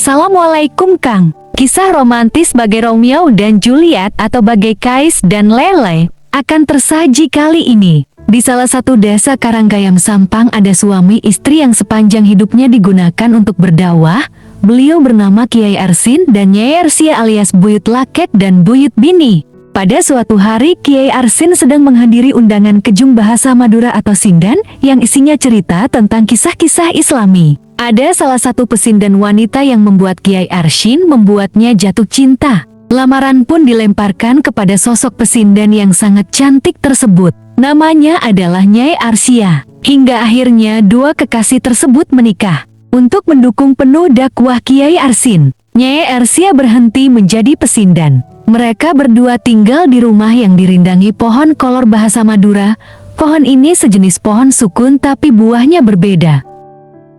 Assalamualaikum Kang. Kisah romantis bagai Romeo dan Juliet atau bagai Kais dan Lele akan tersaji kali ini. Di salah satu desa Karanggayam Sampang ada suami istri yang sepanjang hidupnya digunakan untuk berdakwah. Beliau bernama Kiai Arsin dan Nyai Arsia alias Buyut Lakek dan Buyut Bini. Pada suatu hari Kiai Arsin sedang menghadiri undangan kejung bahasa Madura atau sindan yang isinya cerita tentang kisah-kisah Islami. Ada salah satu pesindan wanita yang membuat Kiai Arsin membuatnya jatuh cinta. Lamaran pun dilemparkan kepada sosok pesindan yang sangat cantik tersebut. Namanya adalah Nyai Arsia. Hingga akhirnya dua kekasih tersebut menikah. Untuk mendukung penuh dakwah Kiai Arsin, Nyai Arsia berhenti menjadi pesindan. Mereka berdua tinggal di rumah yang dirindangi pohon kolor bahasa Madura. Pohon ini sejenis pohon sukun tapi buahnya berbeda.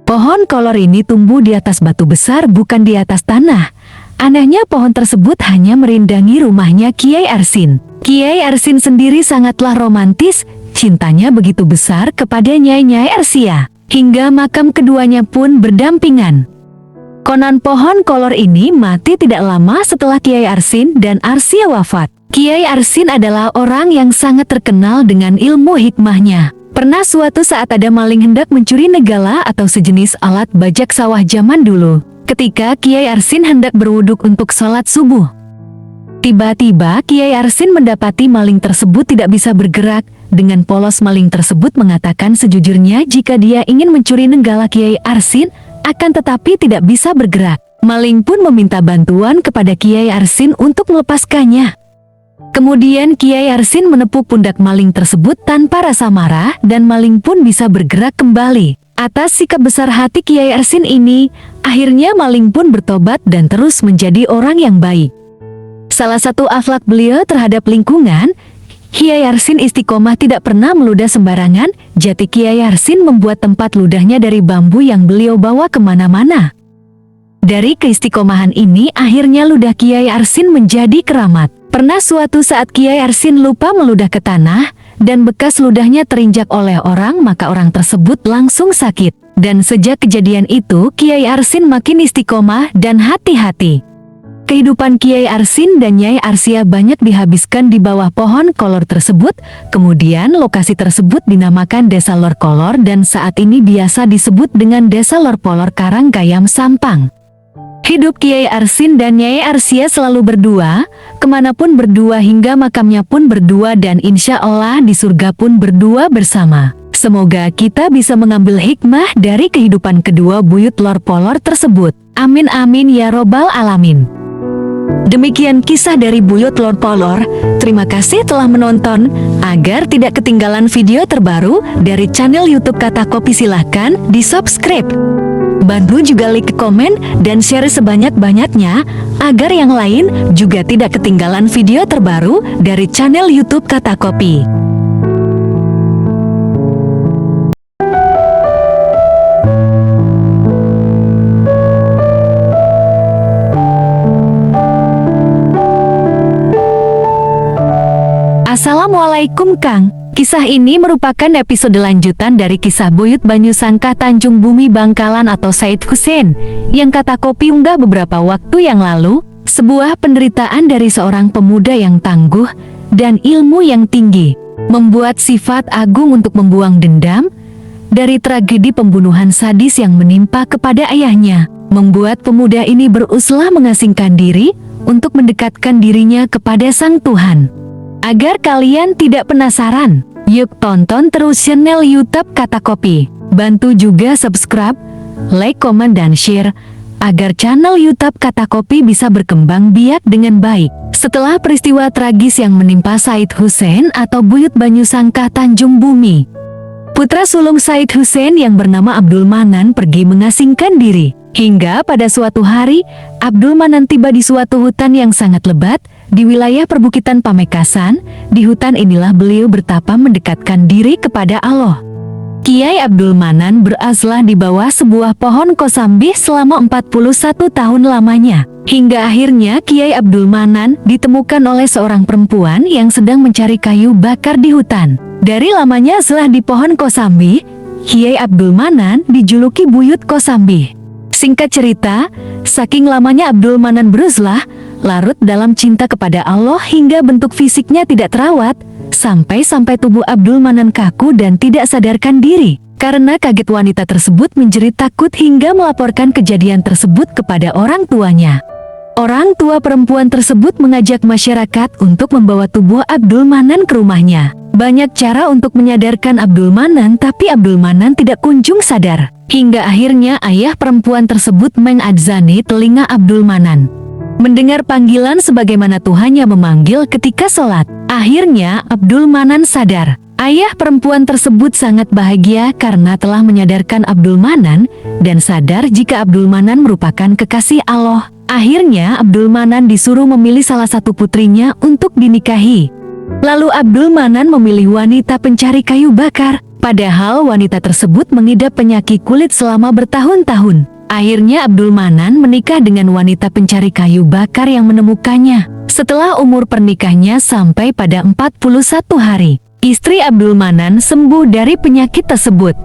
Pohon kolor ini tumbuh di atas batu besar bukan di atas tanah. Anehnya pohon tersebut hanya merindangi rumahnya Kiai Arsin. Kiai Arsin sendiri sangatlah romantis, cintanya begitu besar kepada Nyai Arsia. Hingga makam keduanya pun berdampingan. Konon pohon kolor ini mati tidak lama setelah Kiai Arsin dan Arsia wafat. Kiai Arsin adalah orang yang sangat terkenal dengan ilmu hikmahnya. Pernah suatu saat ada maling hendak mencuri negala atau sejenis alat bajak sawah zaman dulu. Ketika Kiai Arsin hendak berwuduk untuk sholat subuh. Tiba-tiba Kiai Arsin mendapati maling tersebut tidak bisa bergerak. Dengan polos maling tersebut mengatakan sejujurnya jika dia ingin mencuri negala Kiai Arsin, akan tetapi tidak bisa bergerak. Maling pun meminta bantuan kepada Kiai Arsin untuk melepaskannya. Kemudian Kiai Arsin menepuk pundak maling tersebut tanpa rasa marah dan maling pun bisa bergerak kembali. Atas sikap besar hati Kiai Arsin ini, akhirnya maling pun bertobat dan terus menjadi orang yang baik. Salah satu akhlak beliau terhadap lingkungan, Kiai Arsin istiqomah tidak pernah meludah sembarangan. Jati Kiai Arsin membuat tempat ludahnya dari bambu yang beliau bawa kemana-mana. Dari keistiqomahan ini akhirnya ludah Kiai Arsin menjadi keramat. Pernah suatu saat Kiai Arsin lupa meludah ke tanah dan bekas ludahnya terinjak oleh orang, maka orang tersebut langsung sakit. Dan sejak kejadian itu Kiai Arsin makin istiqomah dan hati-hati. Kehidupan Kiai Arsin dan Nyai Arsia banyak dihabiskan di bawah pohon kolor tersebut. Kemudian lokasi tersebut dinamakan Desa Lor Kolor dan saat ini biasa disebut dengan Desa Lor Polor Karanggayam Sampang. Hidup Kiai Arsin dan Nyai Arsia selalu berdua, kemanapun berdua hingga makamnya pun berdua dan insya Allah di surga pun berdua bersama. Semoga kita bisa mengambil hikmah dari kehidupan kedua buyut Lor Polor tersebut. Amin amin ya robbal alamin. Demikian kisah dari Buyut Lor Polor. Terima kasih telah menonton. Agar tidak ketinggalan video terbaru dari channel YouTube Kata Kopi, silahkan di subscribe. Bantu juga like, komen, dan share sebanyak-banyaknya agar yang lain juga tidak ketinggalan video terbaru dari channel YouTube Kata Kopi. Assalamualaikum Kang. Kisah ini merupakan episode lanjutan dari kisah Buyut Banyu Sangkah Tanjung Bumi Bangkalan atau Said Hussein yang Kata Kopi unggah beberapa waktu yang lalu. Sebuah penderitaan dari seorang pemuda yang tangguh dan ilmu yang tinggi membuat sifat agung untuk membuang dendam dari tragedi pembunuhan sadis yang menimpa kepada ayahnya. Membuat pemuda ini berusaha mengasingkan diri untuk mendekatkan dirinya kepada Sang Tuhan. Agar kalian tidak penasaran, yuk tonton terus channel YouTube Kata Kopi. Bantu juga subscribe, like, komen, dan share agar channel YouTube Kata Kopi bisa berkembang biak dengan baik. Setelah peristiwa tragis yang menimpa Said Hussein atau Buyut Banyu Sangkah Tanjung Bumi, putra sulung Said Hussein yang bernama Abdul Manan pergi mengasingkan diri. Hingga pada suatu hari, Abdul Manan tiba di suatu hutan yang sangat lebat, di wilayah perbukitan Pamekasan. Di hutan inilah beliau bertapa mendekatkan diri kepada Allah. Kiai Abdul Manan berazlah di bawah sebuah pohon kosambih selama 41 tahun lamanya. Hingga akhirnya Kiai Abdul Manan ditemukan oleh seorang perempuan yang sedang mencari kayu bakar di hutan. Dari lamanya azlah di pohon kosambih, Kiai Abdul Manan dijuluki Buyut Kosambi. Singkat cerita, saking lamanya Abdul Manan beruzlah, larut dalam cinta kepada Allah hingga bentuk fisiknya tidak terawat, sampai tubuh Abdul Manan kaku dan tidak sadarkan diri. Karena kaget wanita tersebut menjerit takut hingga melaporkan kejadian tersebut kepada orang tuanya. Orang tua perempuan tersebut mengajak masyarakat untuk membawa tubuh Abdul Manan ke rumahnya. Banyak cara untuk menyadarkan Abdul Manan, tapi Abdul Manan tidak kunjung sadar. Hingga akhirnya ayah perempuan tersebut mengadzani telinga Abdul Manan. Mendengar panggilan sebagaimana Tuhannya memanggil ketika sholat. Akhirnya Abdul Manan sadar. Ayah perempuan tersebut sangat bahagia karena telah menyadarkan Abdul Manan dan sadar jika Abdul Manan merupakan kekasih Allah. Akhirnya Abdul Manan disuruh memilih salah satu putrinya untuk dinikahi. Lalu Abdul Manan memilih wanita pencari kayu bakar. Padahal wanita tersebut mengidap penyakit kulit selama bertahun-tahun. Akhirnya Abdul Manan menikah dengan wanita pencari kayu bakar yang menemukannya. Setelah umur pernikahnya sampai pada 41 hari, istri Abdul Manan sembuh dari penyakit tersebut.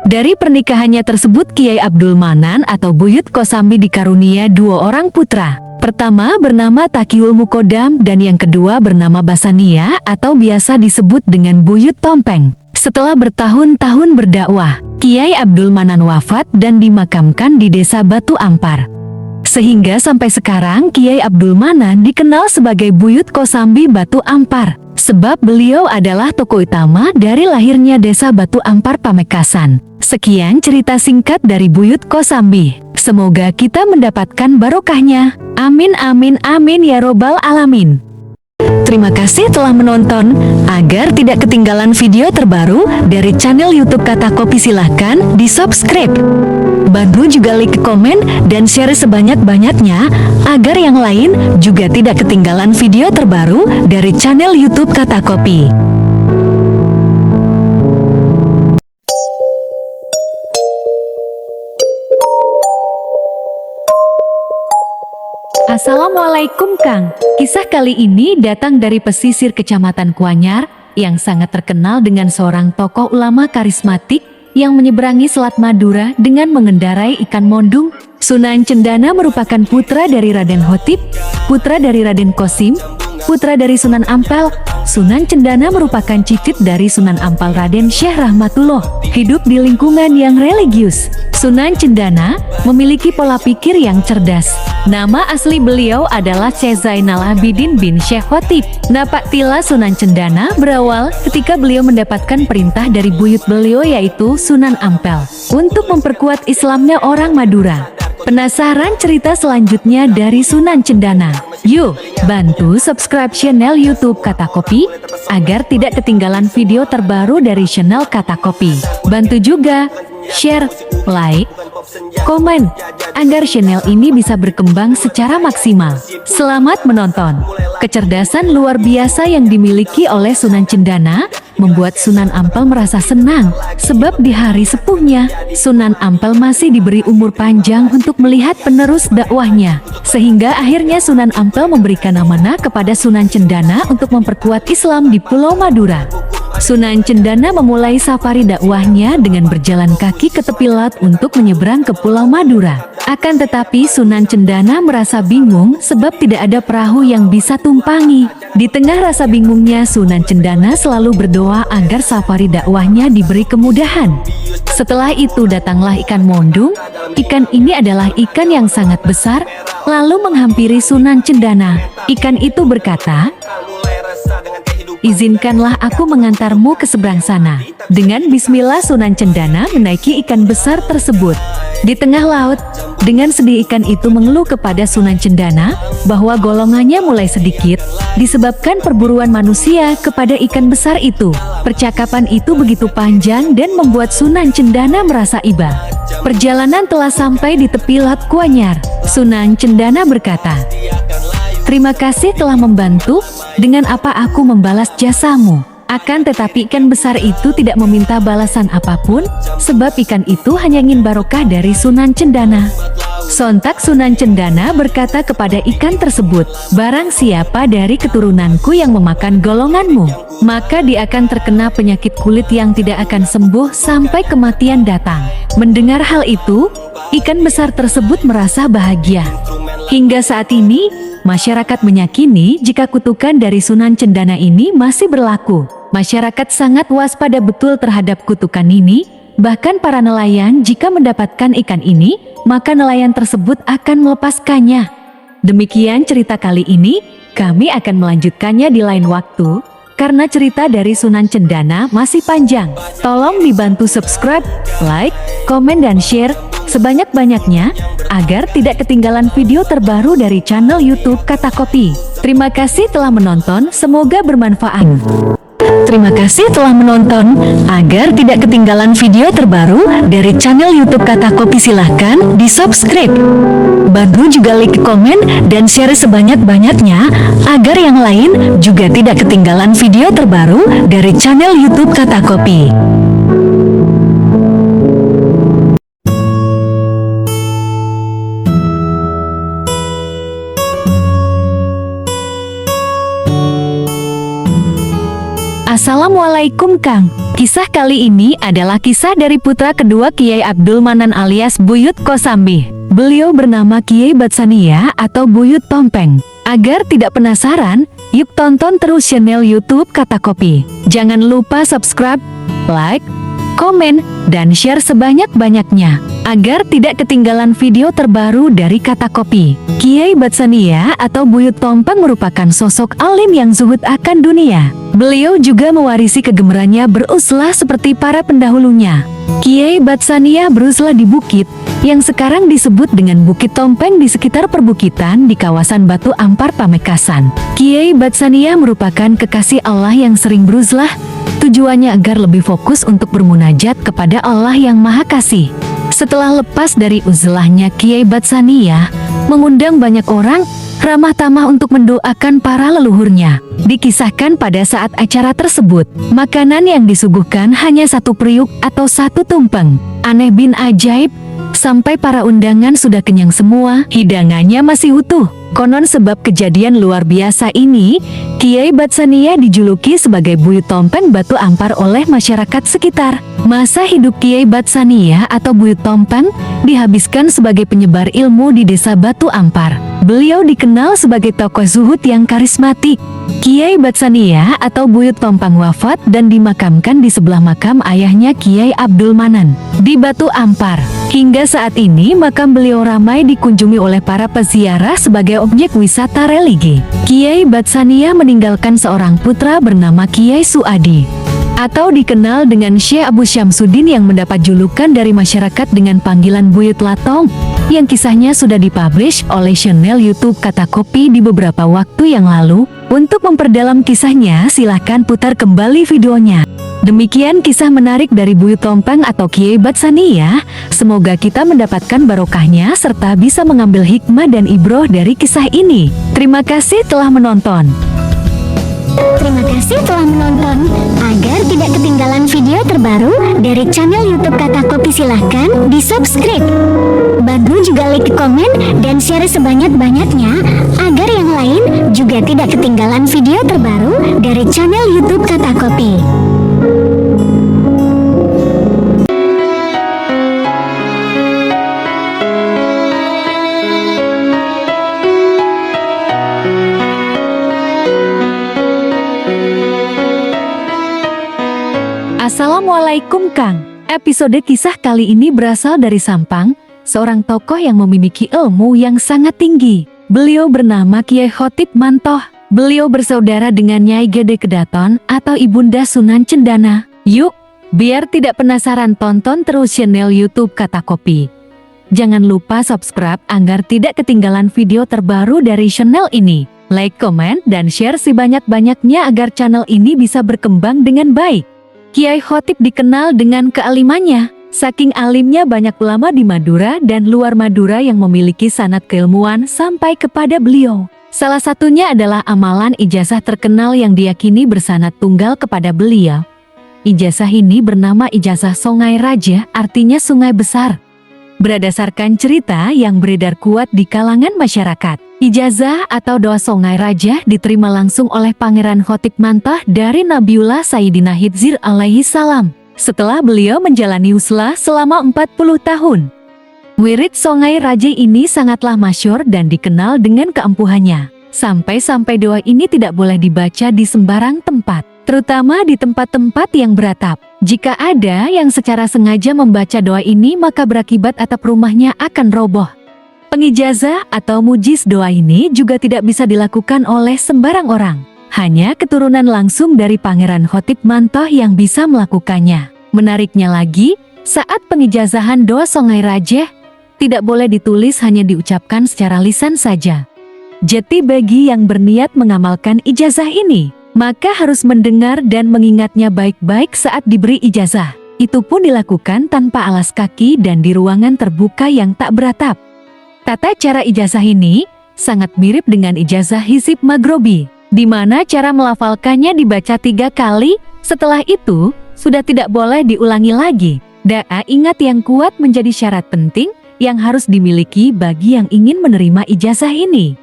Dari pernikahannya tersebut, Kiai Abdul Manan atau Buyut Kosambi dikarunia 2 orang putra. Pertama bernama Taqiyul Mukodam dan yang kedua bernama Basania atau biasa disebut dengan Buyut Tompeng. Setelah bertahun-tahun berdakwah, Kiai Abdul Manan wafat dan dimakamkan di desa Batu Ampar. Sehingga sampai sekarang Kiai Abdul Manan dikenal sebagai Buyut Kosambi Batu Ampar, sebab beliau adalah tokoh utama dari lahirnya desa Batu Ampar Pamekasan. Sekian cerita singkat dari Buyut Kosambi. Semoga kita mendapatkan barokahnya. Amin amin amin ya robbal alamin. Terima kasih telah menonton. Agar tidak ketinggalan video terbaru dari channel YouTube Kata Kopi, silahkan di subscribe. Bantu juga like, komen, dan share sebanyak-banyaknya agar yang lain juga tidak ketinggalan video terbaru dari channel YouTube Kata Kopi. Assalamualaikum Kang. Kisah kali ini datang dari pesisir Kecamatan Kuanyar yang sangat terkenal dengan seorang tokoh ulama karismatik yang menyeberangi Selat Madura dengan mengendarai ikan mondung. Sunan Cendana merupakan putra dari Raden Hotip, putra dari Raden Kosim, putra dari Sunan Ampel. Sunan Cendana merupakan cicit dari Sunan Ampel Raden Syekh Rahmatullah. Hidup di lingkungan yang religius, Sunan Cendana memiliki pola pikir yang cerdas. Nama asli beliau adalah Syekh Zainal Abidin bin Syekh Hotip. Napak tila Sunan Cendana berawal ketika beliau mendapatkan perintah dari buyut beliau yaitu Sunan Ampel untuk memperkuat Islamnya orang Madura. Penasaran cerita selanjutnya dari Sunan Cendana? Yuk, bantu subscribe channel YouTube Kata Kopi agar tidak ketinggalan video terbaru dari channel Kata Kopi. Bantu juga share, like, komen agar channel ini bisa berkembang secara maksimal. Selamat menonton. Kecerdasan luar biasa yang dimiliki oleh Sunan Cendana membuat Sunan Ampel merasa senang, sebab di hari sepuhnya, Sunan Ampel masih diberi umur panjang untuk melihat penerus dakwahnya. Sehingga akhirnya Sunan Ampel memberikan amanah kepada Sunan Cendana untuk memperkuat Islam di Pulau Madura. Sunan Cendana memulai safari dakwahnya dengan berjalan kaki ke tepi laut untuk menyeberang ke Pulau Madura. Akan tetapi Sunan Cendana merasa bingung sebab tidak ada perahu yang bisa tumpangi. Di tengah rasa bingungnya, Sunan Cendana selalu berdoa agar safari dakwahnya diberi kemudahan. Setelah itu datanglah ikan mondung. Ikan ini adalah ikan yang sangat besar, lalu menghampiri Sunan Cendana. Ikan itu berkata, "Izinkanlah aku mengantarmu ke seberang sana." Dengan bismillah Sunan Cendana menaiki ikan besar tersebut. Di tengah laut, dengan sedih ikan itu mengeluh kepada Sunan Cendana bahwa golongannya mulai sedikit disebabkan perburuan manusia kepada ikan besar itu. Percakapan itu begitu panjang dan membuat Sunan Cendana merasa iba. Perjalanan telah sampai di tepi laut Kuanyar. Sunan Cendana berkata, "Terima kasih telah membantu. Dengan apa aku membalas jasamu?" Akan tetapi ikan besar itu tidak meminta balasan apapun, sebab ikan itu hanya ingin barokah dari Sunan Cendana. Sontak Sunan Cendana berkata kepada ikan tersebut, "Barang siapa dari keturunanku yang memakan golonganmu, maka dia akan terkena penyakit kulit yang tidak akan sembuh sampai kematian datang." Mendengar hal itu, ikan besar tersebut merasa bahagia. Hingga saat ini, masyarakat meyakini jika kutukan dari Sunan Cendana ini masih berlaku. Masyarakat sangat waspada betul terhadap kutukan ini. Bahkan para nelayan jika mendapatkan ikan ini, maka nelayan tersebut akan melepaskannya. Demikian cerita kali ini, kami akan melanjutkannya di lain waktu, karena cerita dari Sunan Cendana masih panjang. Tolong dibantu subscribe, like, komen dan share sebanyak-banyaknya, agar tidak ketinggalan video terbaru dari channel YouTube Kata Kopi. Terima kasih telah menonton, semoga bermanfaat. Terima kasih telah menonton. Agar tidak ketinggalan video terbaru dari channel YouTube Kata Kopi, silahkan di subscribe. Bantu juga like, komen, dan share sebanyak-banyaknya agar yang lain juga tidak ketinggalan video terbaru dari channel YouTube Kata Kopi. Assalamualaikum Kang. Kisah kali ini adalah kisah dari putra kedua Kiai Abdul Manan alias Buyut Kosambi. Beliau bernama Kiai Batsania atau Buyut Tompeng. Agar tidak penasaran, yuk tonton terus channel YouTube Kata Kopi. Jangan lupa subscribe, like, komen, dan share sebanyak-banyaknya agar tidak ketinggalan video terbaru dari Kata Kopi. Kiai Batsania atau Buyut Tompeng merupakan sosok alim yang zuhud akan dunia. Beliau juga mewarisi kegemerannya beruzlah seperti para pendahulunya. Kiai Batsania beruzlah di bukit yang sekarang disebut dengan Bukit Tompeng di sekitar perbukitan di kawasan Batu Ampar Pamekasan. Kiai Batsania merupakan kekasih Allah yang sering beruzlah, tujuannya agar lebih fokus untuk bermunajat kepada Allah yang Maha Kasih. Setelah lepas dari uzlahnya, Kiai Batsania mengundang banyak orang ramah tamah untuk mendoakan para leluhurnya. Dikisahkan pada saat acara tersebut, makanan yang disuguhkan hanya satu periuk atau satu tumpeng. Aneh bin ajaib, sampai para undangan sudah kenyang semua, hidangannya masih utuh. Konon sebab kejadian luar biasa ini, Kiai Batsania dijuluki sebagai Buyut Tompeng Batu Ampar oleh masyarakat sekitar. Masa hidup Kiai Batsania atau Buyut Tompeng dihabiskan sebagai penyebar ilmu di desa Batu Ampar. Beliau dikenal sebagai tokoh zuhud yang karismatik. Kiai Batsania atau Buyut Tompeng wafat dan dimakamkan di sebelah makam ayahnya Kiai Abdul Manan di Batu Ampar. Hingga saat ini makam beliau ramai dikunjungi oleh para peziarah sebagai objek wisata religi. Kiai Batsania meninggalkan seorang putra bernama Kiai Suadi atau dikenal dengan Syekh Abu Syamsuddin yang mendapat julukan dari masyarakat dengan panggilan Buyut Latong, yang kisahnya sudah dipublish oleh channel YouTube Kata Kopi di beberapa waktu yang lalu. Untuk memperdalam kisahnya, silahkan putar kembali videonya. Demikian kisah menarik dari Buyut Tompeng atau Kiai Batsania. Semoga kita mendapatkan barokahnya serta bisa mengambil hikmah dan ibroh dari kisah ini. Terima kasih telah menonton. Terima kasih telah menonton. Agar tidak ketinggalan video terbaru dari channel YouTube Kata Kopi, silahkan di subscribe. Bantu juga like, komen, dan share sebanyak-banyaknya agar yang lain juga tidak ketinggalan video terbaru dari channel YouTube Kata Kopi. Assalamualaikum Kang. Episode kisah kali ini berasal dari Sampang, seorang tokoh yang memiliki ilmu yang sangat tinggi. Beliau bernama Kiai Khotib Mantoh. Beliau bersaudara dengan Nyai Gede Kedaton atau Ibunda Sunan Cendana. Yuk, biar tidak penasaran, tonton terus channel YouTube Kata Kopi. Jangan lupa subscribe agar tidak ketinggalan video terbaru dari channel ini. Like, komen, dan share sebanyak-banyaknya agar channel ini bisa berkembang dengan baik. Kiai Khotib dikenal dengan kealimannya. Saking alimnya, banyak ulama di Madura dan luar Madura yang memiliki sanad keilmuan sampai kepada beliau. Salah satunya adalah amalan ijazah terkenal yang diyakini bersanad tunggal kepada beliau. Ijazah ini bernama ijazah Sungai Raja, artinya sungai besar. Berdasarkan cerita yang beredar kuat di kalangan masyarakat, ijazah atau doa Songai Raja diterima langsung oleh Pangeran Khotik Mantah dari Nabiullah Sayyidina Khidir alaihi salam setelah beliau menjalani uslah selama 40 tahun. Wirid Songai Raja ini sangatlah masyhur dan dikenal dengan keampuhannya. Sampai-sampai doa ini tidak boleh dibaca di sembarang tempat, terutama di tempat-tempat yang beratap. Jika ada yang secara sengaja membaca doa ini, maka berakibat atap rumahnya akan roboh. Pengijazah atau mujiz doa ini juga tidak bisa dilakukan oleh sembarang orang. Hanya keturunan langsung dari Pangeran Khotik Mantah yang bisa melakukannya. Menariknya lagi, saat pengijazahan doa Songai Raja, tidak boleh ditulis, hanya diucapkan secara lisan saja. Jadi bagi yang berniat mengamalkan ijazah ini, maka harus mendengar dan mengingatnya baik-baik saat diberi ijazah. Itu pun dilakukan tanpa alas kaki dan di ruangan terbuka yang tak beratap. Tata cara ijazah ini sangat mirip dengan ijazah Hizib Maghrobi, di mana cara melafalkannya dibaca 3 kali, setelah itu sudah tidak boleh diulangi lagi. Doa ingat yang kuat menjadi syarat penting yang harus dimiliki bagi yang ingin menerima ijazah ini.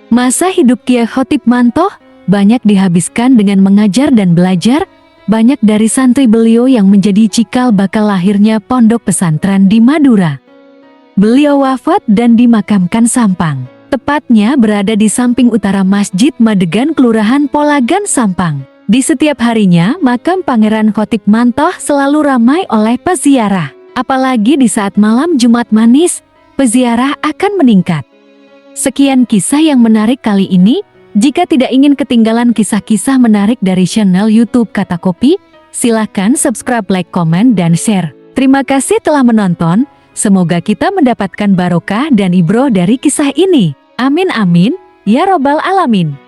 Masa hidup Kiai Khotik Mantah banyak dihabiskan dengan mengajar dan belajar. Banyak dari santri beliau yang menjadi cikal bakal lahirnya pondok pesantren di Madura. Beliau wafat dan dimakamkan Sampang, tepatnya berada di samping utara Masjid Madegan, Kelurahan Polagan, Sampang. Di setiap harinya, makam Pangeran Khotik Mantah selalu ramai oleh peziarah. Apalagi di saat malam Jumat Manis, peziarah akan meningkat. Sekian kisah yang menarik kali ini. Jika tidak ingin ketinggalan kisah-kisah menarik dari channel YouTube Kata Kopi, silahkan subscribe, like, komen, dan share. Terima kasih telah menonton. Semoga kita mendapatkan barokah dan ibroh dari kisah ini. Amin amin, ya robbal alamin.